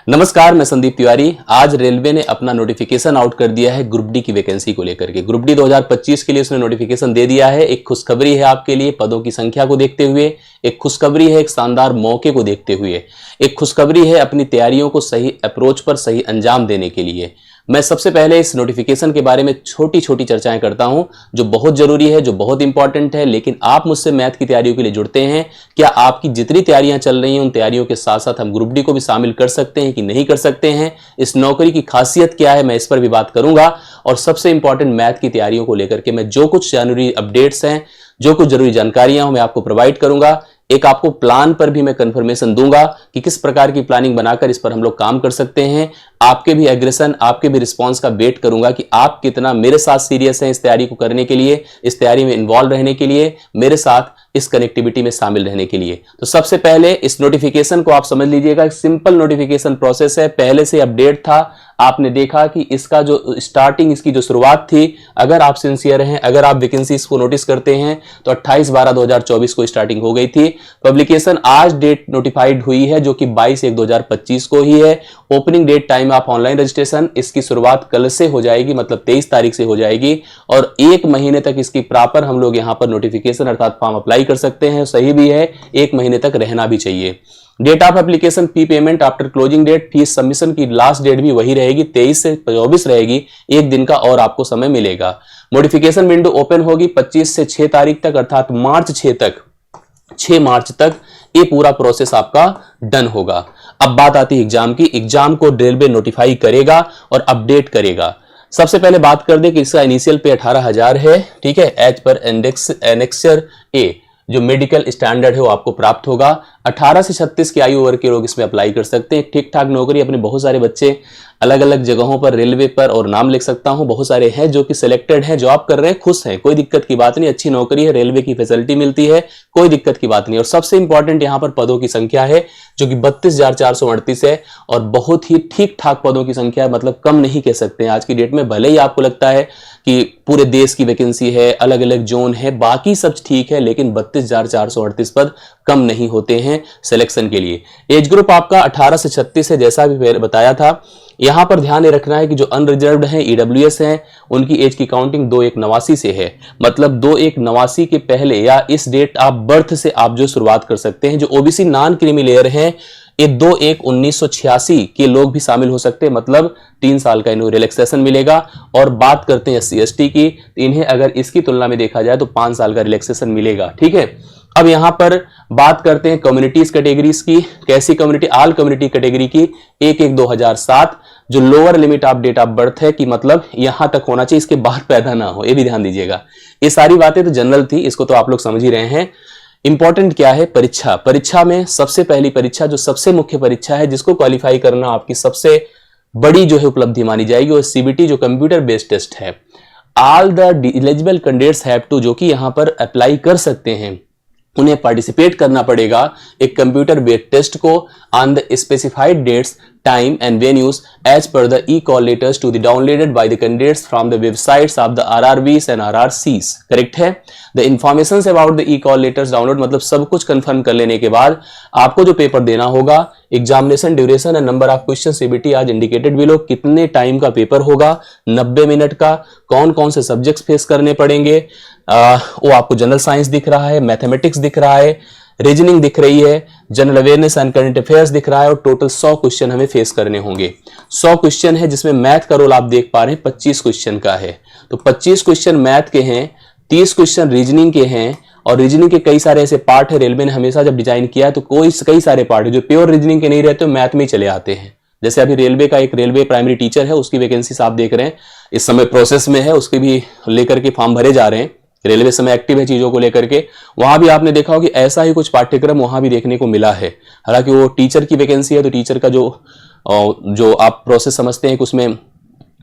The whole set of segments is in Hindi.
नमस्कार, मैं संदीप तिवारी। आज रेलवे ने अपना नोटिफिकेशन आउट कर दिया है ग्रुप डी की वैकेंसी को लेकर के। ग्रुप डी 2025 के लिए उसने नोटिफिकेशन दे दिया है। एक खुशखबरी है आपके लिए पदों की संख्या को देखते हुए, एक खुशखबरी है एक शानदार मौके को देखते हुए, एक खुशखबरी है अपनी तैयारियों को सही अप्रोच पर सही अंजाम देने के लिए। मैं सबसे पहले इस नोटिफिकेशन के बारे में छोटी छोटी चर्चाएं करता हूं जो बहुत जरूरी है, जो बहुत इंपॉर्टेंट है। लेकिन आप मुझसे मैथ की तैयारियों के लिए जुड़ते हैं, क्या आपकी जितनी तैयारियां चल रही हैं उन तैयारियों के साथ साथ हम ग्रुप डी को भी शामिल कर सकते हैं कि नहीं कर सकते हैं? इस नौकरी की खासियत क्या है, मैं इस पर भी बात करूंगा। और सबसे इंपॉर्टेंट मैथ की तैयारियों को लेकर के मैं जो कुछ जरूरी अपडेट्स हैं, जो कुछ जरूरी जानकारियां मैं आपको प्रोवाइड करूंगा। एक आपको प्लान पर भी मैं कंफर्मेशन दूंगा कि किस प्रकार की प्लानिंग बनाकर इस पर हम लोग काम कर सकते हैं। आपके भी एग्रेशन, आपके भी रिस्पांस का वेट करूंगा कि आप कितना मेरे साथ सीरियस हैं इस तैयारी को करने के लिए, इस तैयारी में इन्वॉल्व रहने के लिए, मेरे साथ इस कनेक्टिविटी में शामिल रहने के लिए। तो सबसे पहले इस नोटिफिकेशन को आप समझ लीजिएगा, सिंपल नोटिफिकेशन प्रोसेस है। पहले से अपडेट था, आपने देखा कि इसका जो स्टार्टिंग, इसकी जो शुरुआत थी, अगर आप सिंसियर हैं, अगर आप वैकेंसीज को नोटिस करते हैं तो 28/12/2024 को स्टार्टिंग हो गई थी। पब्लिकेशन आज डेट नोटिफाइड हुई है जो कि 22/1/2025 को ही है। ओपनिंग डेट टाइम आप ऑनलाइन रजिस्ट्रेशन, इसकी शुरुआत कल से हो जाएगी, मतलब 23 तारीख से हो जाएगी। और एक महीने तक इसकी प्रॉपर हम लोग यहां पर नोटिफिकेशन अर्थात फॉर्म अप्लाई कर सकते हैं। सही भी है, एक महीने तक रहना भी चाहिए। Date of application, fee payment after closing date, fees submission की लास्ट डेट भी वही रहेगी, 23 से 24 रहेगी। एक दिन का और आपको समय मिलेगा। नोटिफिकेशन विंडो ओपन होगी 25 से 6 तारीख तक, अर्थात मार्च 6 मार्च तक ये पूरा प्रोसेस आपका डन होगा। अब बात आती है एग्जाम की। एग्जाम को रेलवे नोटिफाई करेगा और अपडेट करेगा। सबसे पहले बात कर दे कि इसका इनिशियल पे 18,000 है, ठीक है। एज पर एनेक्सर ए जो मेडिकल स्टैंडर्ड है वो आपको प्राप्त होगा। 18 से 36 की आयु वर्ग के लोग इसमें अप्लाई कर सकते हैं। ठीक ठाक नौकरी, अपने बहुत सारे बच्चे अलग अलग जगहों पर रेलवे पर, और नाम लिख सकता हूं, बहुत सारे हैं जो कि सिलेक्टेड हैं, जॉब कर रहे हैं, खुश हैं, कोई दिक्कत की बात नहीं। अच्छी नौकरी है, रेलवे की फैसिलिटी मिलती है, कोई दिक्कत की बात नहीं। और सबसे इंपॉर्टेंट यहां पर पदों की संख्या है जो कि 32,438 है, और बहुत ही ठीक ठाक पदों की संख्या है, मतलब कम नहीं कह सकते हैं आज की डेट में। भले ही आपको लगता है कि पूरे देश की वैकेंसी है, अलग अलग जोन है, बाकी सब ठीक है, लेकिन 32,438 पद कम नहीं होते हैं सिलेक्शन के लिए। एज ग्रुप आपका 18 से 36 है, जैसा भी बताया था। यहां पर ध्यान रखना है कि जो अनरिजर्व्ड हैं, ईडब्ल्यूएस हैं, उनकी एज की काउंटिंग 2189 से है, मतलब 2189 के पहले या इस डेट ऑफ बर्थ से आप जो शुरुआत कर सकते हैं। जो ओबीसी नॉन क्रीमी लेयर हैं, ये 21/1986 के लोग भी शामिल हो सकते हैं, मतलब 3 साल का इन्हें रिलैक्सेशन मिलेगा। और बात करते हैं SC ST की, इन्हें अगर इसकी तुलना में देखा जाए तो 5 साल का रिलैक्सेशन मिलेगा, ठीक है। अब यहां पर बात करते हैं कम्युनिटीज कैटेगरीज की। कैसी कम्युनिटी? ऑल कम्युनिटी कैटेगरी की 1/1/2007 जो lower limit of date of birth है, कि मतलब यहां तक होना चाहिए, इसके बाहर पैदा ना हो, ये भी ध्यान दीजिएगा। ये सारी बातें तो जनरल थी, इसको तो आप लोग समझ ही रहे हैं। इंपॉर्टेंट क्या है? परीक्षा। परीक्षा में सबसे पहली परीक्षा, जो सबसे मुख्य परीक्षा है, जिसको क्वालिफाई करना आपकी सबसे बड़ी जो है उपलब्धि मानी जाएगी, वो CBT जो कंप्यूटर बेस्ड टेस्ट है। All the eligible candidates have to, जो कि यहां पर अप्लाई कर सकते हैं, उन्हें पार्टिसिपेट करना पड़ेगा एक कंप्यूटर बेस्ड टेस्ट को on the specified dates, time and venues as per the e-call letters to be downloaded by the candidates from the websites of the RRBs and RRCs। Correct है। The informations about the e-call letters download, मतलब सब कुछ कंफर्म कर लेने के बाद आपको जो पेपर देना होगा, examination duration and number of question CBT आज इंडिकेटेड बिलो। कितने टाइम का पेपर होगा? 90 मिनट का। कौन कौन से सब्जेक्ट्स फेस करने पड़ेंगे? वो आपको जनरल साइंस दिख रहा है, मैथमेटिक्स दिख रहा है, रीजनिंग दिख रही है, general awareness and current affairs दिख रहा है, और टोटल 100 क्वेश्चन हमें फेस करने होंगे। 100 क्वेश्चन है, जिसमें मैथ का रोल आप देख पा रहे हैं 25 क्वेश्चन का है। तो 25 क्वेश्चन मैथ के हैं, 30 क्वेश्चन रीजनिंग के हैं, और रीजनिंग के कई सारे ऐसे पार्ट है, रेलवे ने हमेशा जब डिजाइन किया है तो कई सारे पार्ट है जो प्योर रीजनिंग के नहीं रहते, मैथ में ही चले आते हैं। जैसे अभी रेलवे का एक रेलवे प्राइमरी टीचर है, उसकी वैकेंसी आप देख रहे हैं, इस समय प्रोसेस में है, उसके भी लेकर के फॉर्म भरे जा रहे हैं। रेलवे समय एक्टिव है चीजों को लेकर के। वहां भी आपने देखा हो कि ऐसा ही कुछ पाठ्यक्रम वहां भी देखने को मिला है। हालांकि वो टीचर की वैकेंसी है, तो टीचर का जो आप प्रोसेस समझते हैं कि उसमें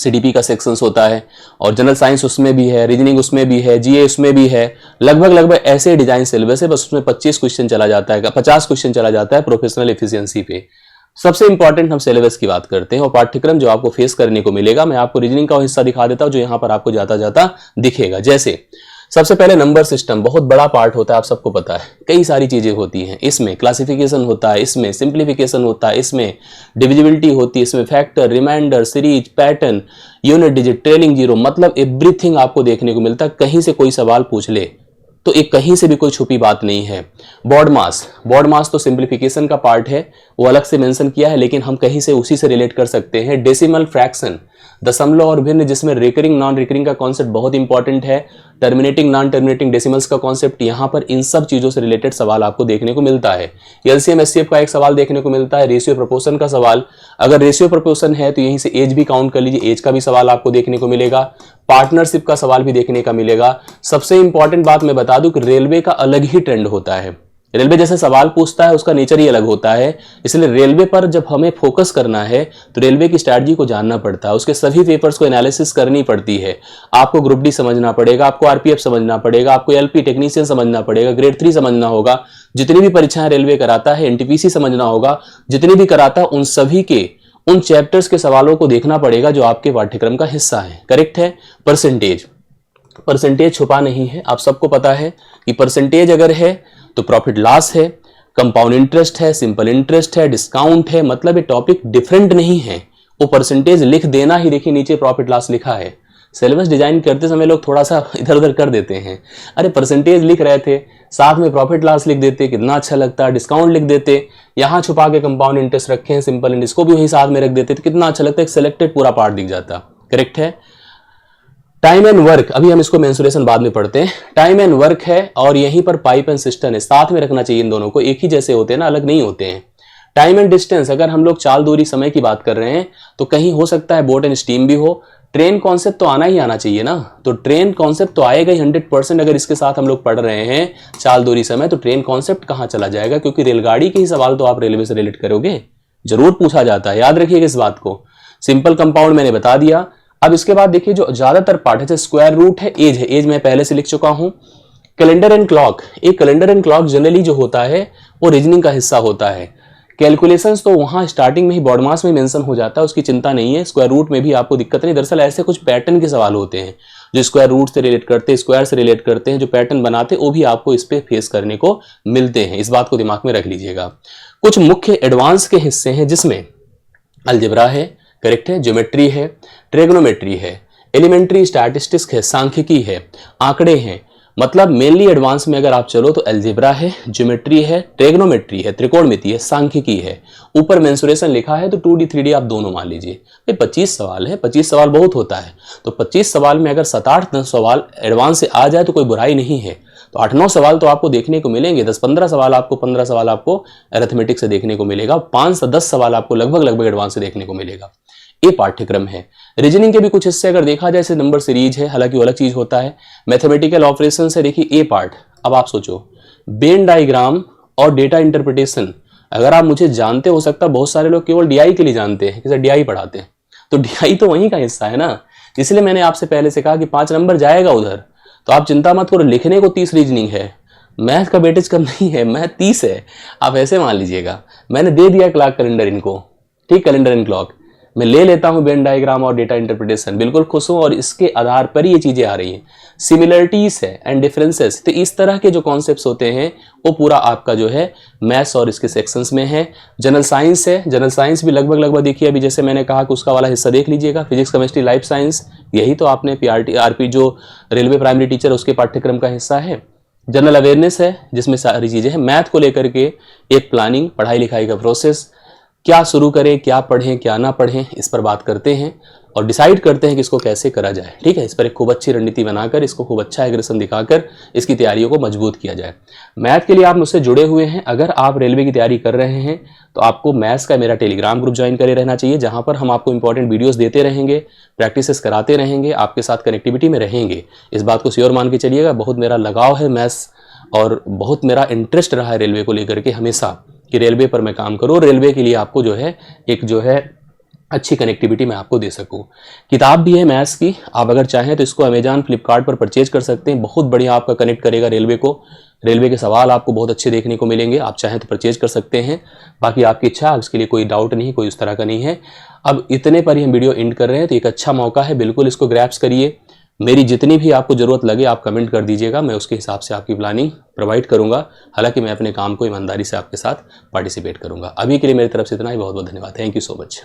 CDP का सेक्शंस होता है, और जनरल साइंस उसमें भी है, रीजनिंग उसमें भी है, GA उसमें भी है, लगभग ऐसे डिजाइन सिलेबस है। बस उसमें 25 क्वेश्चन चला जाता है, 50 क्वेश्चन चला जाता है प्रोफेशनल एफिशिएंसी पे। सबसे इंपॉर्टेंट हम सिलेबस की बात करते हैं, और पाठ्यक्रम जो आपको फेस करने को मिलेगा। मैं आपको रीजनिंग का हिस्सा दिखा देता हूं जो यहां पर आपको जाता जाता दिखेगा। जैसे सबसे पहले नंबर सिस्टम बहुत बड़ा पार्ट होता है, आप सबको पता है, कई सारी चीजें होती हैं इसमें। क्लासिफिकेशन होता है इसमें, सिंप्लीफिकेशन होता है इसमें, डिविजिबिलिटी होती है इसमें, factor, remainder, series, pattern, unit digit, trailing zero, मतलब एवरीथिंग आपको देखने को मिलता है। कहीं से कोई सवाल पूछ ले तो एक कहीं से भी कोई छुपी बात नहीं है। बॉड मास तो सिंप्लीफिकेशन का पार्ट है, वो अलग से मेंशन किया है, लेकिन हम कहीं से उसी से रिलेट कर सकते हैं। डेसिमल फ्रैक्शन, दशमलव और भिन्न, जिसमें रिकरिंग नॉन रिकरिंग का कॉन्सेप्ट बहुत इंपॉर्टेंट है। टर्मिनेटिंग नॉन टर्मिनेटिंग डेसिमल्स का कॉन्सेप्ट, यहाँ पर इन सब चीजों से रिलेटेड सवाल आपको देखने को मिलता है। एलसीएम एचसीएफ का एक सवाल देखने को मिलता है, रेशियो प्रोपोर्शन का सवाल, अगर रेशियो प्रोपोर्शन है तो यहीं से एज भी काउंट कर लीजिए, एज का भी सवाल आपको देखने को मिलेगा। पार्टनरशिप का सवाल भी देखने का मिलेगा। सबसे इंपॉर्टेंट बात मैं बता दूं कि रेलवे का अलग ही ट्रेंड होता है। रेलवे जैसे सवाल पूछता है उसका नेचर ही अलग होता है, इसलिए रेलवे पर जब हमें फोकस करना है तो रेलवे की स्ट्रैटेजी को जानना पड़ता है, उसके सभी पेपर्स को एनालिसिस करनी पड़ती है। आपको ग्रुप डी समझना पड़ेगा, आपको आरपीएफ समझना पड़ेगा, आपको एलपी टेक्नीशियन समझना पड़ेगा, ग्रेड 3 समझना होगा, जितनी भी परीक्षाएं रेलवे कराता है, एनटीपीसी समझना होगा, जितनी भी कराता है उन सभी के उन चैप्टर्स के सवालों को देखना पड़ेगा जो आपके पाठ्यक्रम का हिस्सा है। करेक्ट है। परसेंटेज छुपा नहीं है, आप सबको पता है कि परसेंटेज अगर है तो प्रॉफिट लॉस है, कंपाउंड इंटरेस्ट है, सिंपल इंटरेस्ट है, डिस्काउंट है, मतलब ये टॉपिक डिफरेंट नहीं है। वो परसेंटेज लिख देना ही, देखिए नीचे प्रॉफिट लॉस लिखा है। सिलेबस डिजाइन करते समय लोग थोड़ा सा इधर उधर कर देते हैं, अरे परसेंटेज लिख रहे थे साथ में प्रॉफिट लॉस लिख देते, कितना अच्छा लगता, डिस्काउंट लिख देते, यहाँ छुपा के कंपाउंड इंटरेस्ट रखे हैं, सिंपल इंटरेस्ट को भी वहीं साथ में रख देते तो कितना अच्छा लगता है, एक सिलेक्टेड पूरा पार्ट दिख जाता। करेक्ट है। टाइम एंड वर्क, अभी हम इसको मेंसुरेशन बाद में पढ़ते हैं। टाइम एंड वर्क है और यहीं पर पाइप एंड सिस्टम है, साथ में रखना चाहिए इन दोनों को, एक ही जैसे होते हैं ना, अलग नहीं होते हैं। टाइम एंड डिस्टेंस, अगर हम लोग चाल दूरी समय की बात कर रहे हैं तो कहीं हो सकता है बोट एंड स्टीम भी हो। ट्रेन कॉन्सेप्ट तो आना ही आना चाहिए ना, तो ट्रेन कॉन्सेप्ट तो आएगा ही 100%। अगर इसके साथ हम लोग पढ़ रहे हैं चाल दूरी समय तो ट्रेन कॉन्सेप्ट कहाँ चला जाएगा, क्योंकि रेलगाड़ी के ही सवाल तो आप रेलवे से रिलेट करोगे, जरूर पूछा जाता है, याद रखिएगा इस बात को। सिंपल कंपाउंड मैंने बता दिया। अब इसके बाद देखिए जो ज्यादातर पार्ट है, स्क्वायर रूट है, एज मैं पहले से लिख चुका हूं। कैलेंडर एंड क्लॉक, एक कैलेंडर एंड क्लॉक जनरली जो होता है वो रीजनिंग का हिस्सा होता है। कैलकुलेशंस तो वहां स्टार्टिंग में ही बॉड मास में मेंशन हो जाता है, उसकी चिंता नहीं है। स्क्वायर रूट में भी आपको दिक्कत नहीं, दरअसल ऐसे कुछ पैटर्न के सवाल होते हैं जो स्क्वायर रूट से रिलेट करते हैं, स्क्वायर से रिलेट करते हैं, जो पैटर्न बनाते हैं वो भी आपको इस पे फेस करने को मिलते हैं, इस बात को दिमाग में रख लीजिएगा। कुछ मुख्य एडवांस के हिस्से हैं जिसमें अलजेब्रा है, करेक्ट है, ज्योमेट्री है, ट्रिग्नोमेट्री है, एलिमेंट्री स्टैटिस्टिक्स है, सांख्यिकी है, आंकड़े हैं, मतलब मेनली एडवांस में अगर आप चलो तो अलजेब्रा है, ज्योमेट्री है, ट्रिग्नोमेट्री है, त्रिकोणमिति है, सांख्यिकी है। ऊपर मेंसुरेशन लिखा है तो 2D 3D आप दोनों मान लीजिए। 25 सवाल है, 25 सवाल बहुत होता है, तो 25 सवाल में अगर 7-8 सवाल एडवांस से आ जाए तो कोई बुराई नहीं है, तो 8-9 सवाल तो आपको देखने को मिलेंगे। 10-15 सवाल आपको, 15 सवाल आपको अरिथमेटिक से देखने को मिलेगा, 5 से 10 सवाल आपको लगभग एडवांस से देखने को मिलेगा। ये पाठ्यक्रम है। रीजनिंग के भी कुछ हिस्से अगर देखा जाए, जैसे नंबर सीरीज है, हालांकि वो अलग चीज होता है। मैथमेटिकल ऑपरेशन से देखिए ए पार्ट। अब आप सोचो, वेन डायग्राम और डेटा इंटरप्रिटेशन, अगर आप मुझे जानते हो सकता है बहुत सारे लोग केवल डीआई के लिए जानते हैं, जैसे डीआई पढ़ाते हैं, तो डीआई तो वहीं का हिस्सा है ना, इसलिए मैंने आपसे पहले से कहा कि 5 नंबर जाएगा उधर, तो आप चिंता मत करो, लिखने को 30 रीजनिंग है, मैथ का वेटेज कम नहीं है, मैथ 30 है, आप ऐसे मान लीजिएगा। मैंने दे दिया क्लॉक कैलेंडर इनको, ठीक, कैलेंडर एंड क्लॉक मैं ले लेता हूं, वेन डायग्राम और डेटा इंटरप्रिटेशन, बिल्कुल खुश हूं, और इसके आधार पर ये चीजें आ रही हैं। सिमिलरिटीज है एंड डिफरेंसेस, तो इस तरह के जो कॉन्सेप्ट्स होते हैं वो पूरा आपका जो है मैथ्स और इसके सेक्शंस में है। जनरल साइंस है, जनरल साइंस भी लगभग देखिए, अभी जैसे मैंने कहा कि उसका वाला हिस्सा देख लीजिएगा, फिजिक्स केमिस्ट्री लाइफ साइंस, यही तो आपने पीआरटी आरपी जो रेलवे प्राइमरी टीचर उसके पाठ्यक्रम का हिस्सा है। जनरल अवेयरनेस है जिसमें सारी चीजें हैं। मैथ को लेकर के एक प्लानिंग, पढ़ाई लिखाई का प्रोसेस, क्या शुरू करें, क्या पढ़ें, क्या ना पढ़ें, इस पर बात करते हैं और डिसाइड करते हैं कि इसको कैसे करा जाए। ठीक है, इस पर एक खूब अच्छी रणनीति बनाकर, इसको खूब अच्छा एग्रेशन दिखाकर इसकी तैयारियों को मजबूत किया जाए। मैथ के लिए आप मुझसे जुड़े हुए हैं, अगर आप रेलवे की तैयारी कर रहे हैं तो आपको मैथ्स का मेरा टेलीग्राम ग्रुप ज्वाइन करे रहना चाहिए, जहां पर हम आपको इंपॉर्टेंट वीडियोस देते रहेंगे, प्रैक्टिसेस कराते रहेंगे, आपके साथ कनेक्टिविटी में रहेंगे। इस बात को श्योर मान के चलिएगा। बहुत मेरा लगाव है मैथ्स और बहुत मेरा इंटरेस्ट रहा है रेलवे को लेकर के हमेशा, कि रेलवे पर मैं काम करूं, रेलवे के लिए आपको जो है एक जो है अच्छी कनेक्टिविटी मैं आपको दे सकूं। किताब भी है मैथ्स की, आप अगर चाहें तो इसको अमेजॉन फ्लिपकार्ट पर परचेज कर सकते हैं, बहुत बढ़िया आपका कनेक्ट करेगा रेलवे को, रेलवे के सवाल आपको बहुत अच्छे देखने को मिलेंगे, आप चाहें तो परचेज कर सकते हैं, बाकी आपकी इच्छा, इसके लिए कोई डाउट नहीं, कोई उस तरह का नहीं है। अब इतने पर ही हम वीडियो एंड कर रहे हैं, तो एक अच्छा मौका है, बिल्कुल इसको ग्रैप्स करिए। मेरी जितनी भी आपको ज़रूरत लगे आप कमेंट कर दीजिएगा, मैं उसके हिसाब से आपकी प्लानिंग प्रोवाइड करूंगा। हालांकि मैं अपने काम को ईमानदारी से आपके साथ पार्टिसिपेट करूंगा। अभी के लिए मेरी तरफ से इतना ही। बहुत बहुत धन्यवाद। Thank you so much.